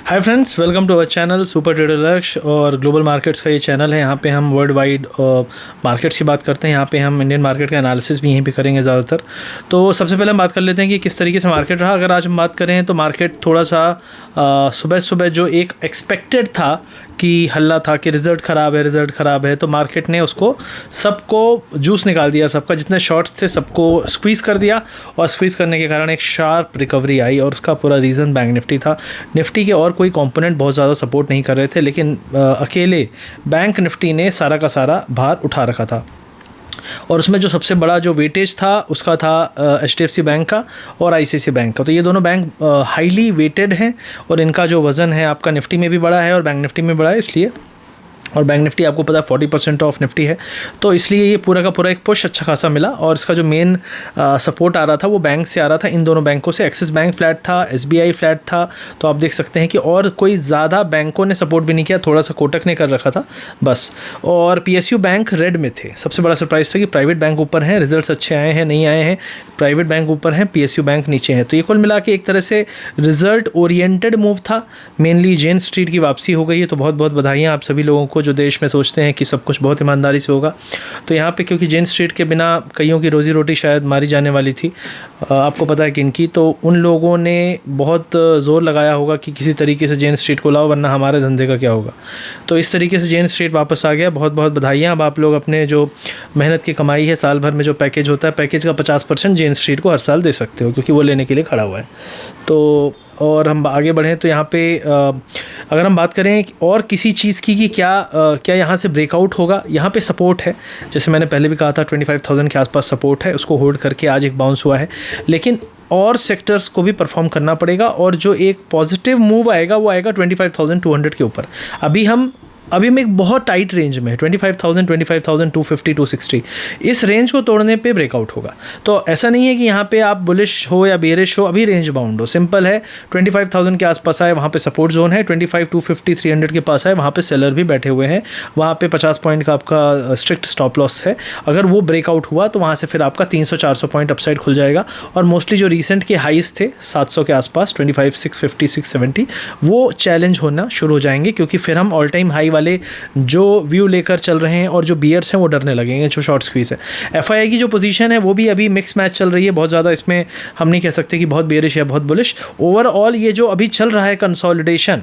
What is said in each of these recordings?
Hi friends, welcome to our channel super trader Lakshya. और global markets का ये channel है। यहाँ पे हम वर्ल्ड वाइड मार्केट्स की बात करते हैं। यहाँ पे हम इंडियन मार्केट का एनालिसिस भी यहीं पे करेंगे ज़्यादातर। तो सबसे पहले हम बात कर लेते हैं कि किस तरीके से मार्केट रहा। अगर आज हम बात करें तो मार्केट थोड़ा सा सुबह सुबह जो एक एक्सपेक्टेड था कि हल्ला था कि रिज़ल्ट ख़राब है, तो मार्केट ने उसको सबको जूस निकाल दिया, सबका जितने शॉर्ट्स थे सबको स्क्वीज़ कर दिया। और स्क्वीज़ करने के कारण एक शार्प रिकवरी आई और उसका पूरा रीज़न बैंक निफ्टी था। निफ्टी के और कोई कंपोनेंट बहुत ज़्यादा सपोर्ट नहीं कर रहे थे, लेकिन अकेले बैंक निफ्टी ने सारा का सारा भार उठा रखा था। और उसमें जो सबसे बड़ा जो वेटेज था उसका था HDFC बैंक का और ICICI बैंक का। तो ये दोनों बैंक हाईली वेटेड हैं और इनका जो वज़न है आपका निफ्टी में भी बड़ा है और बैंक निफ्टी में बड़ा है, इसलिए। और बैंक निफ्टी आपको पता है 40% ऑफ निफ्टी है, तो इसलिए ये पूरा का पूरा एक पुश अच्छा खासा मिला। और इसका जो मेन सपोर्ट आ रहा था वो बैंक से आ रहा था, इन दोनों बैंकों से। एक्सिस बैंक फ्लैट था, SBI फ्लैट था। तो आप देख सकते हैं कि और कोई ज़्यादा बैंकों ने सपोर्ट भी नहीं किया, थोड़ा सा कोटक ने कर रखा था बस। और PSU बैंक रेड में थे। सबसे बड़ा सरप्राइज़ था कि प्राइवेट बैंक ऊपर हैं, रिजल्ट्स अच्छे आए हैं नहीं आए हैं, प्राइवेट बैंक ऊपर हैं, PSU बैंक नीचे हैं। तो ये कुल मिला के एक तरह से रिजल्ट ओरिएंटेड मूव था। मेनली जेन स्ट्रीट की वापसी हो गई है, तो बहुत बहुत बधाइयाँ आप सभी लोगों को जो देश में सोचते हैं कि सब कुछ बहुत ईमानदारी से होगा। तो यहाँ पे क्योंकि जेन स्ट्रीट के बिना कईयों की रोज़ी रोटी शायद मारी जाने वाली थी, आपको पता है किनकी, तो उन लोगों ने बहुत ज़ोर लगाया होगा कि किसी तरीके से जेन स्ट्रीट को लाओ वरना हमारे धंधे का क्या होगा। तो इस तरीके से जेन स्ट्रीट वापस आ गया। बहुत बहुत बधाइयाँ। अब आप लोग अपने जो मेहनत की कमाई है, साल भर में जो पैकेज होता है, पैकेज का 50% जेन स्ट्रीट को हर साल दे सकते हो, क्योंकि वो लेने के लिए खड़ा हुआ है। तो और हम आगे बढ़ें तो यहाँ पे अगर हम बात करें और किसी चीज़ की कि क्या यहाँ से ब्रेकआउट होगा, यहाँ पे सपोर्ट है। जैसे मैंने पहले भी कहा था 25,000 के आसपास सपोर्ट है, उसको होल्ड करके आज एक बाउंस हुआ है। लेकिन और सेक्टर्स को भी परफॉर्म करना पड़ेगा और जो एक पॉजिटिव मूव आएगा वो आएगा 25,200 के ऊपर। अभी हम एक बहुत टाइट रेंज में है, 25,000, 25,250, 260। इस रेंज को तोड़ने पे ब्रेकआउट होगा। तो ऐसा नहीं है कि यहाँ पे आप बुलिश हो या बेरिश हो, अभी रेंज बाउंड हो। सिंपल है, 25,000 के आसपास आए वहाँ पे सपोर्ट जोन है, 25,250, 300 के पास आए वहाँ पे सेलर भी बैठे हुए हैं। वहाँ पे 50 पॉइंट का आपका स्ट्रिक्ट स्टॉप लॉस है। अगर वो ब्रेकआउट हुआ तो वहाँ से फिर आपका 300-400 पॉइंट अपसाइड खुल जाएगा। और मोस्टली जो रिसेंट के हाइस थे 700 के आसपास, 25,650, 670, वो चैलेंज होना शुरू हो जाएंगे, क्योंकि फिर हम ऑल टाइम हाई वाले जो व्यू लेकर चल रहे हैं और जो बियर्स हैं वो डरने लगेंगे, जो शॉर्ट स्क्वीज है। FII की जो पोजीशन है वो भी अभी मिक्स मैच चल रही है। बहुत ज़्यादा इसमें हम नहीं कह सकते कि बहुत बेरिश या बहुत बुलिश। ओवरऑल ये जो अभी चल रहा है कंसोलिडेशन,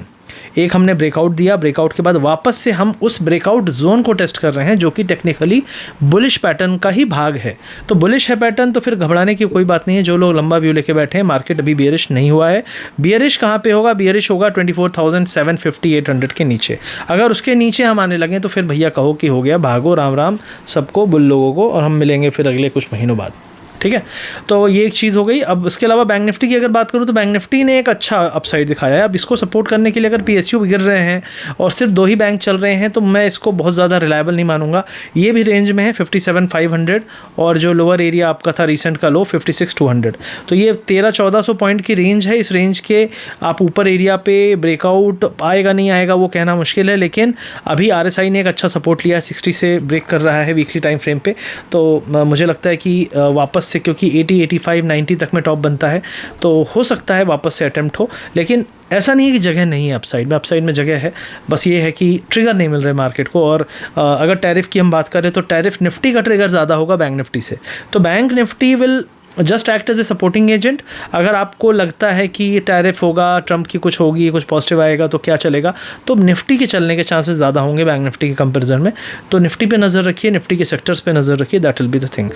एक हमने ब्रेकआउट दिया, ब्रेकआउट के बाद वापस से हम उस ब्रेकआउट जोन को टेस्ट कर रहे हैं, जो कि टेक्निकली बुलिश पैटर्न का ही भाग है। तो बुलिश है पैटर्न, तो फिर घबराने की कोई बात नहीं है। जो लोग लंबा व्यू लेके बैठे हैं, मार्केट अभी बियरिश नहीं हुआ है। बियरिश कहाँ पे होगा? बियरिश होगा 24,750, 800 के नीचे। अगर उसके नीचे हम आने लगे तो फिर भैया कहो कि हो गया, भागो राम राम सबको, बुल लोगों को, और हम मिलेंगे फिर अगले कुछ महीनों बाद। ठीक है, तो ये एक चीज़ हो गई। अब उसके अलावा बैंक निफ्टी की अगर बात करूँ तो बैंक निफ्टी ने एक अच्छा अपसाइड दिखाया है। अब इसको सपोर्ट करने के लिए अगर PSU गिर रहे हैं और सिर्फ 2 ही बैंक चल रहे हैं तो मैं इसको बहुत ज़्यादा रिलायबल नहीं मानूंगा। ये भी रेंज में है 57,500, और जो लोअर एरिया आपका था रिसेंट का लो 56,200। तो ये 1300-1400 पॉइंट की रेंज है। इस रेंज के आप ऊपर एरिया पे ब्रेकआउट आएगा नहीं आएगा वो कहना मुश्किल है, लेकिन अभी RSI ने एक अच्छा सपोर्ट लिया है, 60 से ब्रेक कर रहा है वीकली टाइम फ्रेम पे। तो मुझे लगता है कि वापस से, क्योंकि 80, 85, 90 तक में टॉप बनता है, तो हो सकता है वापस से अटेम्प्ट हो। लेकिन ऐसा नहीं है कि जगह नहीं है अपसाइड में जगह है। बस ये है कि ट्रिगर नहीं मिल रहे मार्केट को। और अगर टैरिफ की हम बात करें तो टैरिफ निफ्टी का ट्रिगर ज़्यादा होगा बैंक निफ्टी से। तो bank Nifty will just act as a supporting agent. अगर आपको लगता है कि ये टैरिफ होगा, ट्रम्प की कुछ होगी, कुछ पॉजिटिव आएगा तो क्या चलेगा, तो निफ्टी के चलने के चांसेस ज़्यादा होंगे बैंक निफ्टी के कंपैरिजन में। तो निफ्टी पे नज़र रखिए, निफ्टी के सेक्टर्स पे नज़र रखिए, that will be the thing.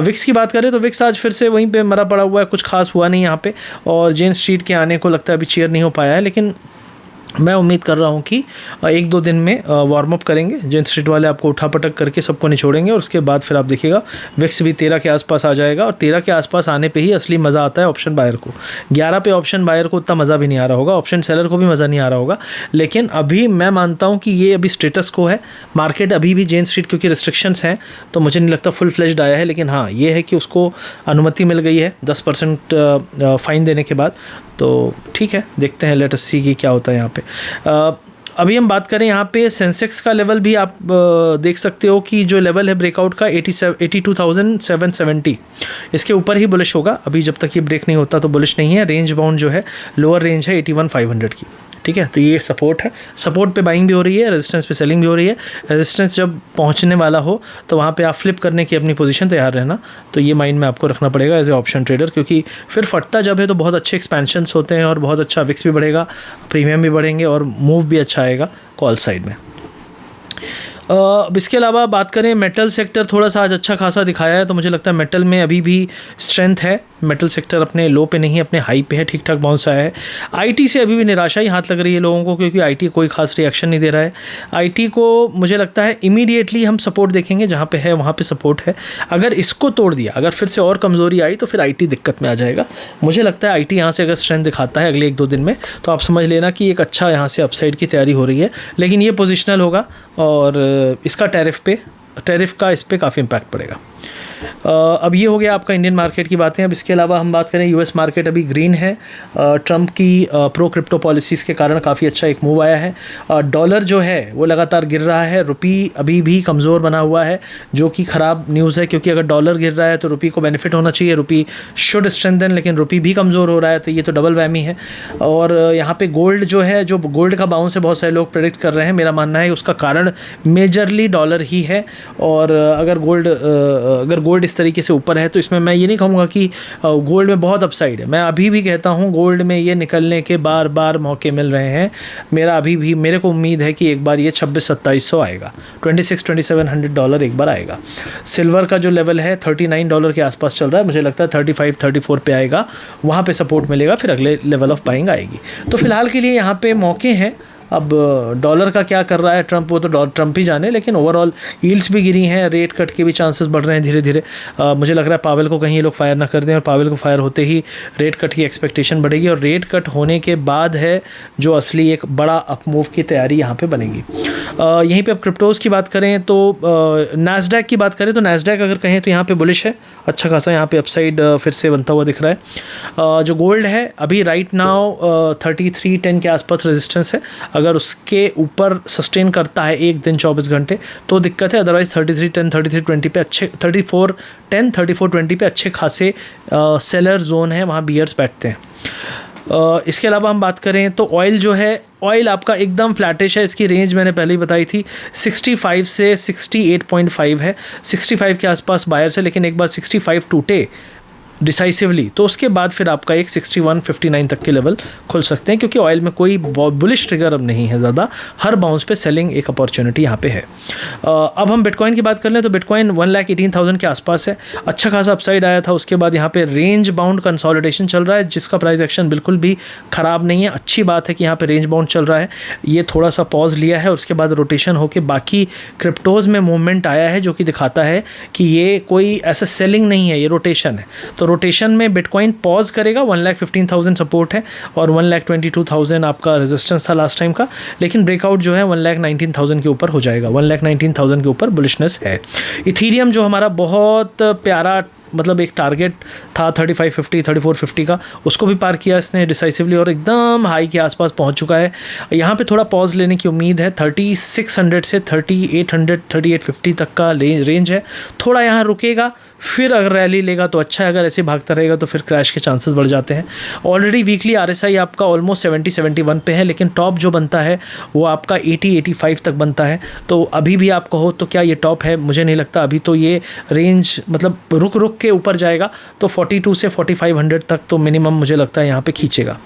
VIX की बात करें तो विक्स आज फिर से वहीं पे मरा पड़ा हुआ है, कुछ खास हुआ नहीं यहाँ पे। और जेन स्ट्रीट के आने को लगता है अभी चेयर नहीं हो पाया है, लेकिन मैं उम्मीद कर रहा हूँ कि 1-2 दिन में वार्म अप करेंगे। जेन स्ट्रीट वाले आपको उठापटक करके सबको निचोड़ेंगे और उसके बाद फिर आप देखिएगा विक्स भी 13 के आसपास आ जाएगा। और 13 के आसपास आने पे ही असली मज़ा आता है ऑप्शन बायर को। 11 पे ऑप्शन बायर को उतना मज़ा भी नहीं आ रहा होगा, ऑप्शन सेलर को भी मज़ा नहीं आ रहा होगा। लेकिन अभी मैं मानता हूँ कि ये अभी स्टेटस को है मार्केट। अभी भी जेन स्ट्रीट क्योंकि रिस्ट्रिक्शंस हैं तो मुझे नहीं लगता फुल फ्लेज्ड आया है, लेकिन हाँ ये है कि उसको अनुमति मिल गई है 10% फ़ाइन देने के बाद। तो ठीक है, देखते हैं, लेट अस सी कि क्या होता है यहाँ पे। अभी हम बात करें यहाँ पे सेंसेक्स का लेवल भी आप देख सकते हो कि जो लेवल है ब्रेकआउट का 82,770, इसके ऊपर ही बुलिश होगा। अभी जब तक ये ब्रेक नहीं होता तो बुलिश नहीं है। रेंज बाउंड जो है लोअर रेंज है 81,500 की। ठीक है, तो ये सपोर्ट है, सपोर्ट पे बाइंग भी हो रही है, रेजिस्टेंस पे सेलिंग भी हो रही है। रेजिस्टेंस जब पहुंचने वाला हो तो वहाँ पे आप फ्लिप करने की अपनी पोजीशन तैयार रहना, तो ये माइंड में आपको रखना पड़ेगा एज ए ऑप्शन ट्रेडर, क्योंकि फिर फटता जब है तो बहुत अच्छे एक्सपेंशंस होते हैं और बहुत अच्छा विक्स भी बढ़ेगा, प्रीमियम भी बढ़ेंगे और मूव भी अच्छा आएगा कॉल साइड में। अब इसके अलावा बात करें, मेटल सेक्टर थोड़ा सा आज अच्छा खासा दिखाया है, तो मुझे लगता है मेटल में अभी भी स्ट्रेंथ है। मेटल सेक्टर अपने लो पे नहीं, अपने हाई पे है, ठीक ठाक बाउंस आया है। आईटी से अभी भी निराशा ही हाथ लग रही है लोगों को, क्योंकि आईटी कोई खास रिएक्शन नहीं दे रहा है। आईटी को मुझे लगता है इमीडिएटली हम सपोर्ट देखेंगे, जहाँ पे है वहाँ पे सपोर्ट है। अगर इसको तोड़ दिया, अगर फिर से और कमज़ोरी आई तो फिर आईटी दिक्कत में आ जाएगा। मुझे लगता है आईटी यहाँ से अगर स्ट्रेंथ दिखाता है अगले 1-2 दिन में, तो आप समझ लेना कि एक अच्छा यहाँ से अपसाइड की तैयारी हो रही है, लेकिन ये पोजिशनल होगा और इसका टैरिफ का इस पर काफ़ी इम्पैक्ट पड़ेगा। अब ये हो गया आपका इंडियन मार्केट की बातें। अब इसके अलावा हम बात करें, यूएस मार्केट अभी ग्रीन है। ट्रंप की प्रो क्रिप्टो पॉलिसीज़ के कारण काफ़ी अच्छा एक मूव आया है। डॉलर जो है वो लगातार गिर रहा है, रुपी अभी भी कमज़ोर बना हुआ है, जो कि ख़राब न्यूज़ है, क्योंकि अगर डॉलर गिर रहा है तो रुपी को बेनिफिट होना चाहिए, रुपी शुड स्ट्रेंथन, लेकिन रुपी भी कमज़ोर हो रहा है, तो ये तो डबल वैमी है। और यहाँ पे गोल्ड जो है, जो गोल्ड का बाउंस है, बहुत सारे लोग प्रेडिक्ट कर रहे हैं, मेरा मानना है उसका कारण मेजरली डॉलर ही है। और अगर गोल्ड इस तरीके से ऊपर है तो इसमें मैं ये नहीं कहूँगा कि गोल्ड में बहुत अपसाइड है। मैं अभी भी कहता हूँ गोल्ड में ये निकलने के बार बार मौके मिल रहे हैं। मेरे को उम्मीद है कि एक बार ये 2600-2700 आएगा, $26,000-2700 एक बार आएगा। सिल्वर का जो लेवल है $39 के आसपास चल रहा है, मुझे लगता है 35-34 पे आएगा, वहाँ पे सपोर्ट मिलेगा, फिर अगले लेवल ऑफ बाइंग आएगी। तो फिलहाल के लिए यहाँ पे मौके हैं। अब डॉलर का क्या कर रहा है ट्रंप, वो तो ट्रंप ही जाने, लेकिन ओवरऑल यील्ड्स भी गिरी हैं, रेट कट के भी चांसेस बढ़ रहे हैं धीरे धीरे। मुझे लग रहा है पावेल को कहीं ये लोग फायर ना कर दें, और पावेल को फायर होते ही रेट कट की एक्सपेक्टेशन बढ़ेगी, और रेट कट होने के बाद है जो असली एक बड़ा अपमूव की तैयारी यहाँ पे बनेगी। यहीं पे अब क्रिप्टोज़ की बात करें तो नैस्डैक की बात करें तो नैस्डैक अगर कहें तो यहाँ पे बुलिश है, अच्छा खासा यहाँ पे अपसाइड फिर से बनता हुआ दिख रहा है। जो गोल्ड है अभी राइट नाउ 3310 के आसपास रेजिस्टेंस है, अगर उसके ऊपर सस्टेन करता है एक दिन 24 घंटे तो दिक्कत है, अदरवाइज 3310 3320 पे अच्छे 3410 3420 पे अच्छे खासे सेलर जोन है, वहाँ बियर्स बैठते हैं। इसके अलावा हम बात करें तो ऑयल जो है, ऑयल आपका एकदम फ्लैटिश है। इसकी रेंज मैंने पहले ही बताई थी, 65 से 68.5 है, 65 के आसपास बायर्स है, लेकिन एक बार 65 टूटे डिसाइसिवली तो उसके बाद फिर आपका एक 61-59 तक के लेवल खुल सकते हैं, क्योंकि ऑयल में कोई बुलिश ट्रिगर अब नहीं है ज़्यादा, हर बाउंस पे सेलिंग एक अपॉर्चुनिटी यहाँ पे है। अब हम बिटकॉइन की बात कर लें तो बिटकॉइन 1,18,000 के आसपास है, अच्छा खासा अपसाइड आया था, उसके बाद यहाँ पे रेंज बाउंड कंसोलिडेशन चल रहा है, जिसका प्राइस एक्शन बिल्कुल भी ख़राब नहीं है। अच्छी बात है कि यहाँ पर रेंज बाउंड चल रहा है, ये थोड़ा सा पॉज लिया है, उसके बाद रोटेशन होकर बाकी क्रिप्टोज़ में मूवमेंट आया है, जो कि दिखाता है कि ये कोई ऐसा सेलिंग नहीं है, ये रोटेशन है। तो रोटेशन में बिटकॉइन पॉज करेगा, 1,15,000 सपोर्ट है और 1,22,000 आपका रेजिस्टेंस था लास्ट टाइम का, लेकिन ब्रेकआउट जो है 1,19,000 के ऊपर हो जाएगा, 1,19,000 के ऊपर बुलिशनेस है। इथीरियम जो हमारा बहुत प्यारा मतलब एक टारगेट था 3550 3450 का, उसको भी पार किया इसने डिसाइसिवली और एकदम हाई के आसपास पहुंच चुका है। यहाँ पे थोड़ा पॉज लेने की उम्मीद है, 3600 से 3800 3850 तक का रेंज है, थोड़ा यहाँ रुकेगा, फिर अगर रैली लेगा तो अच्छा है, अगर ऐसे भागता रहेगा तो फिर क्रैश के चांसेस बढ़ जाते हैं। ऑलरेडी वीकली RSI आपका ऑलमोस्ट 70-71 पे है, लेकिन टॉप जो बनता है वो आपका 80-85 तक बनता है, तो अभी भी आप कहो तो क्या ये टॉप है, मुझे नहीं लगता। अभी तो ये रेंज मतलब रुक के ऊपर जाएगा, तो 42 से 4500 तक तो मिनिमम मुझे लगता है यहाँ पे खींचेगा।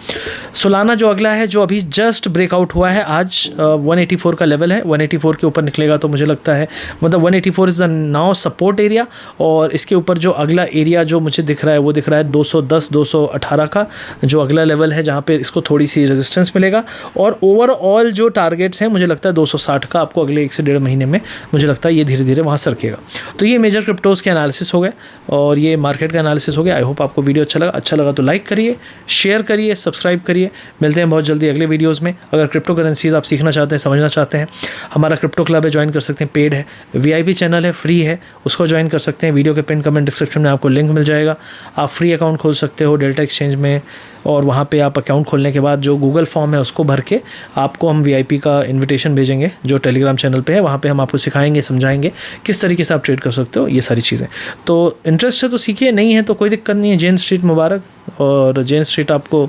सोलाना जो अगला है, जो अभी जस्ट ब्रेकआउट हुआ है आज, 184 का लेवल है, 184 के ऊपर निकलेगा तो मुझे लगता है मतलब 184 is the now support area, और इसके ऊपर जो अगला एरिया जो मुझे दिख रहा है वो दिख रहा है 210-218 का, जो अगला लेवल है जहाँ पे इसको थोड़ी सी रेजिस्टेंस मिलेगा। और ओवरऑल जो टारगेट्स हैं मुझे लगता है 260 का आपको अगले 1 से 1.5 महीने में मुझे लगता है ये धीरे धीरे वहाँ सरकेगा। तो ये मेजर क्रिप्टोज़ के एनालिसिस हो गए और ये मार्केट का एनालिसिस हो गया। आई होप आपको वीडियो अच्छा लगा तो लाइक करिए, शेयर करिए, सब्सक्राइब करिए। मिलते हैं बहुत जल्दी अगले वीडियोज़ में। अगर क्रिप्टो करेंसीज आप सीखना चाहते हैं, समझना चाहते हैं, हमारा क्रिप्टो क्लब है, ज्वाइन कर सकते हैं, पेड है, VIP चैनल है, फ्री है, उसको ज्वाइन कर सकते हैं। वीडियो के पिन कमेंट डिस्क्रिप्शन में आपको लिंक मिल जाएगा। आप फ्री अकाउंट खोल सकते हो डेल्टा एक्सचेंज में, और वहाँ पे आप अकाउंट खोलने के बाद जो गूगल फॉर्म है उसको भर के आपको हम VIP का इन्विटेशन भेजेंगे जो टेलीग्राम चैनल पे है। वहाँ पे हम आपको सिखाएंगे, समझाएंगे किस तरीके से आप ट्रेड कर सकते हो, ये सारी चीज़ें। तो इंटरेस्ट इंटरेस्ट है तो सीखिए, नहीं है तो कोई दिक्कत नहीं है। जेन स्ट्रीट मुबारक, और जेन स्ट्रीट आपको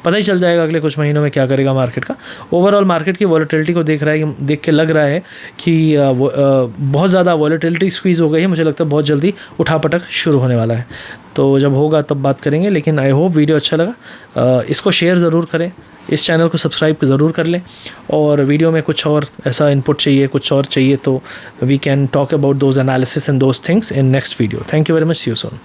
पता ही चल जाएगा अगले कुछ महीनों में क्या करेगा मार्केट का। ओवरऑल मार्केट की वॉलेटिलिटी को देख के लग रहा है कि बहुत ज़्यादा वॉलेटिलिटी स्क्वीज़ हो गई है। मुझे लगता है बहुत जल्दी उठापटक शुरू होने वाला है, तो जब होगा तब बात करेंगे। लेकिन आई होप वीडियो अच्छा लगा, इसको शेयर ज़रूर करें, इस चैनल को सब्सक्राइब ज़रूर कर लें, और वीडियो में कुछ और ऐसा इनपुट चाहिए, कुछ और चाहिए तो we can talk about those analysis and those things in next video. Thank you very much, see you soon.